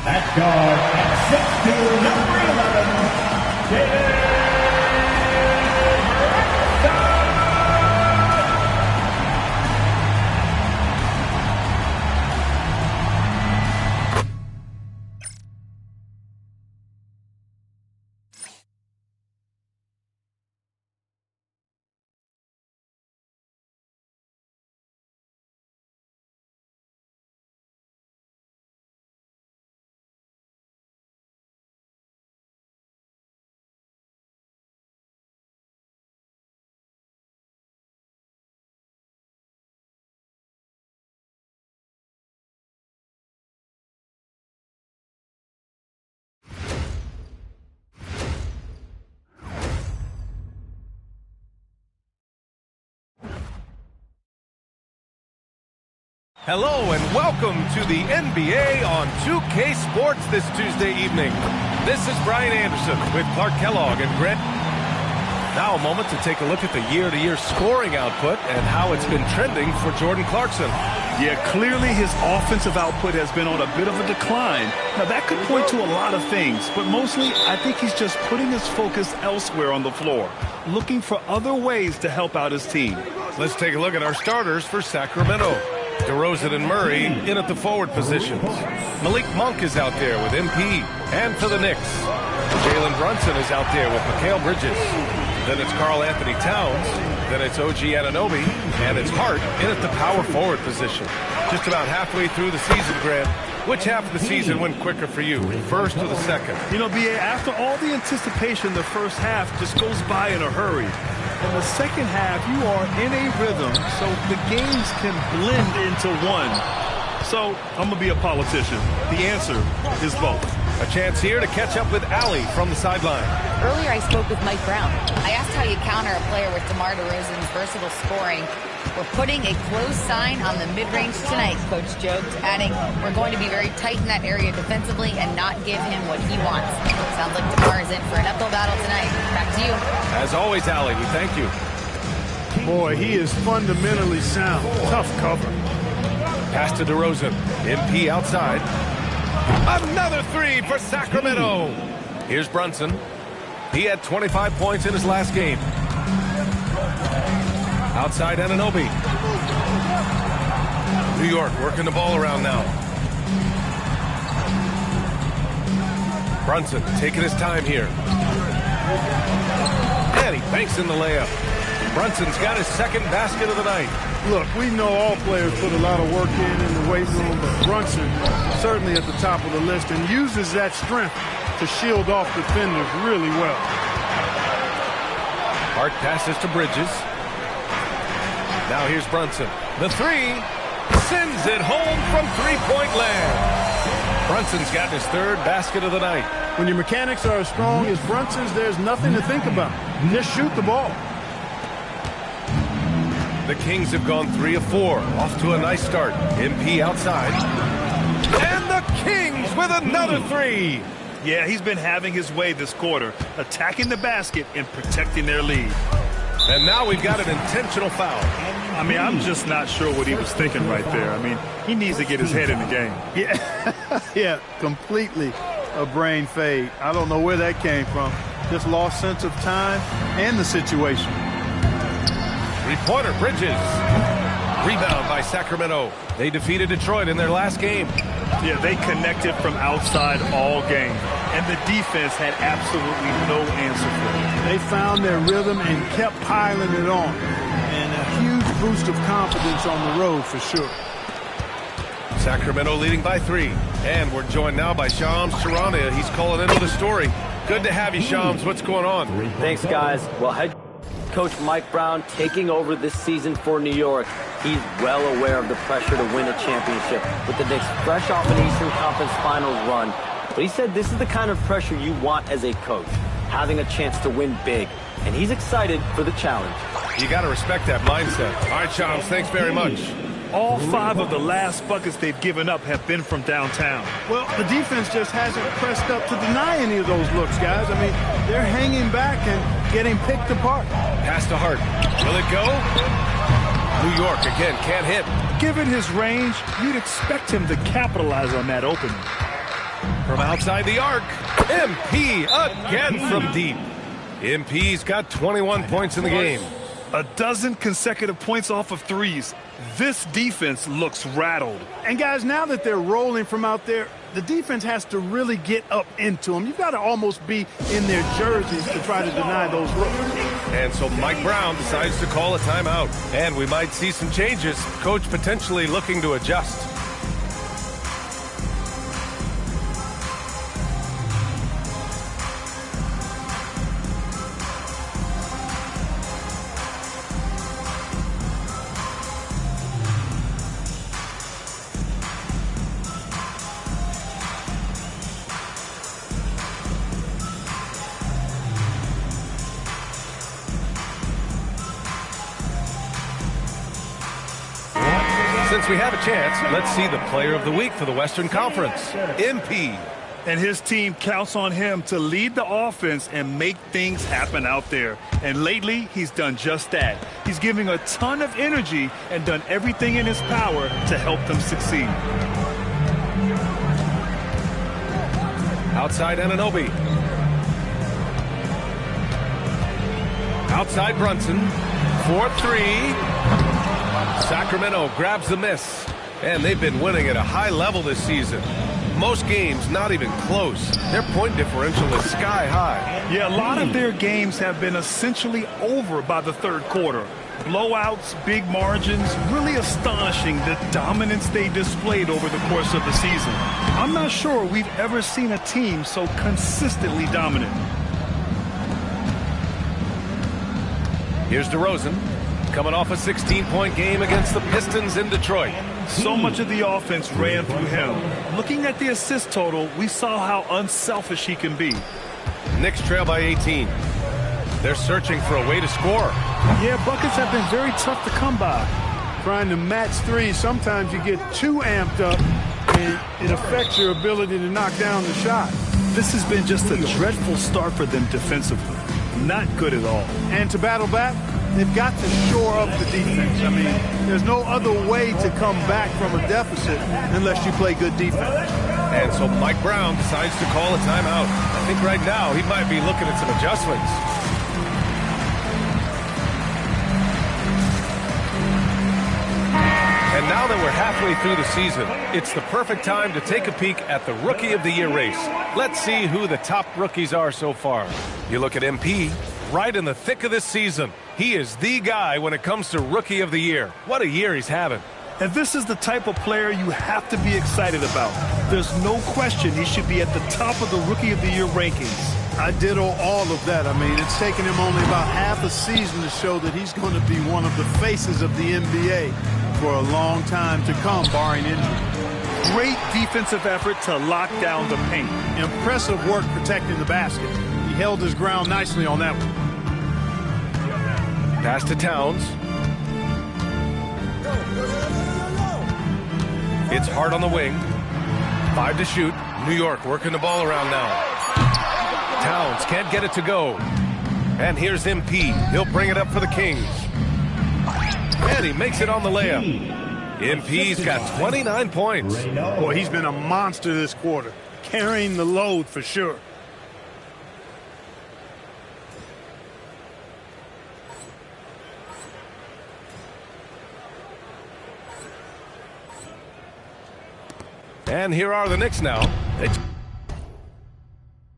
At guard and sets to number 11, Hello and welcome to the NBA on 2K Sports this Tuesday evening. This is Brian Anderson with Clark Kellogg and Grant. Now a moment to take a look at the year-to-year scoring output and how it's been trending for Jordan Clarkson. Yeah, clearly his offensive output has been on a bit of a decline. Now that could point to a lot of things, but mostly I think he's just putting his focus elsewhere on the floor, looking for other ways to help out his team. Let's take a look at our starters for Sacramento. DeRozan and Murray in at the forward positions. Malik Monk is out there with MP. And for the Knicks, Jalen Brunson is out there with Mikal Bridges. Then it's Karl Anthony Towns. Then it's OG Anunoby. And it's Hart in at the power forward position. Just about halfway through the season, Grant. Which half of the season went quicker for you, first or the second? You know, B.A., after all the anticipation, the first half just goes by in a hurry. In the second half, you are in a rhythm, so the games can blend into one. So, I'm going to be a politician. The answer is both. A chance here to catch up with Alley from the sideline. Earlier, I spoke with Mike Brown. I asked how you counter a player with DeMar DeRozan's versatile scoring. We're putting a close sign on the mid-range tonight, Coach joked, adding, we're going to be very tight in that area defensively and not give him what he wants. Sounds like DeMar is in for an uphill battle tonight. Back to you. As always, Alley, we thank you. Boy, he is fundamentally sound. Tough cover. Pass to DeRozan. MP outside. Another three for Sacramento. Here's Brunson. He had 25 points in his last game. Outside Anunoby. New York working the ball around now. Brunson taking his time here. And he banks in the layup. Brunson's got his second basket of the night. Look, we know all players put a lot of work in the weight room, but Brunson certainly at the top of the list and uses that strength to shield off defenders really well. Hart passes to Bridges. Now here's Brunson. The three sends it home from three-point land. Brunson's got his third basket of the night. When your mechanics are as strong as Brunson's, there's nothing to think about. Just shoot the ball. The Kings have gone 3 of 4. Off to a nice start. MP outside. And the Kings with another three. Yeah, he's been having his way this quarter, attacking the basket and protecting their lead. And now we've got an intentional foul. I mean, I'm just not sure what he was thinking right there. I mean, he needs to get his head in the game. Yeah, yeah, completely a brain fade. I don't know where that came from. Just lost sense of time and the situation. Three-pointer, Bridges. Rebound by Sacramento. They defeated Detroit in their last game. Yeah, they connected from outside all game, and the defense had absolutely no answer for it. They found their rhythm and kept piling it on. And a huge boost of confidence on the road for sure. Sacramento leading by 3. And we're joined now by Shams Charania. He's calling into the story. Good to have you, Shams. What's going on? Thanks, guys. Well, head coach Mike Brown taking over this season for New York. He's well aware of the pressure to win a championship with the Knicks fresh off an Eastern Conference Finals run. But he said this is the kind of pressure you want as a coach, having a chance to win big. And he's excited for the challenge. You got to respect that mindset. All right, Shams, thanks very much. All 5 of the last buckets they've given up have been from downtown. Well, the defense just hasn't pressed up to deny any of those looks, guys. I mean, they're hanging back and getting picked apart. Pass to Hart. Will it go? New York, again, can't hit. Given his range, you'd expect him to capitalize on that opening. From outside the arc, MP again from deep. MP's got 21 points in the game. A dozen consecutive points off of threes. This defense looks rattled. And guys, now that they're rolling from out there, the defense has to really get up into them. You've got to almost be in their jerseys to try to deny those looks. And so Mike Brown decides to call a timeout. And we might see some changes. Coach potentially looking to adjust. Since we have a chance, let's see the player of the week for the Western Conference, MP. And his team counts on him to lead the offense and make things happen out there. And lately, he's done just that. He's giving a ton of energy and done everything in his power to help them succeed. Outside Anunoby. Outside Brunson. 4-3. Sacramento grabs the miss, and they've been winning at a high level this season. Most games not even close. Their point differential is sky high. Yeah, a lot of their games have been essentially over by the third quarter. Blowouts, big margins, really astonishing the dominance they displayed over the course of the season. I'm not sure we've ever seen a team so consistently dominant. Here's DeRozan. Coming off a 16-point game against the Pistons in Detroit. So much of the offense ran through him. Looking at the assist total, we saw how unselfish he can be. Knicks trail by 18. They're searching for a way to score. Yeah, buckets have been very tough to come by. Trying to match threes, sometimes you get too amped up, and it affects your ability to knock down the shot. This has been just a dreadful start for them defensively. Not good at all. And to battle back, they've got to shore up the defense. I mean, there's no other way to come back from a deficit unless you play good defense. And so Mike Brown decides to call a timeout. I think right now he might be looking at some adjustments. And now that we're halfway through the season, it's the perfect time to take a peek at the Rookie of the Year race. Let's see who the top rookies are so far. You look at MP, right in the thick of this season. He is the guy when it comes to Rookie of the Year. What a year he's having. And this is the type of player you have to be excited about. There's no question he should be at the top of the Rookie of the Year rankings. I ditto all of that. I mean, it's taken him only about half a season to show that he's going to be one of the faces of the NBA for a long time to come, barring injury. Great defensive effort to lock down the paint. Impressive work protecting the basket. He held his ground nicely on that one. Pass to Towns. It's hard on the wing. 5 to shoot. New York working the ball around now. Towns can't get it to go. And here's MP. He'll bring it up for the Kings. And he makes it on the layup. MP's got 29 points. Boy, he's been a monster this quarter. Carrying the load for sure. And here are the Knicks now.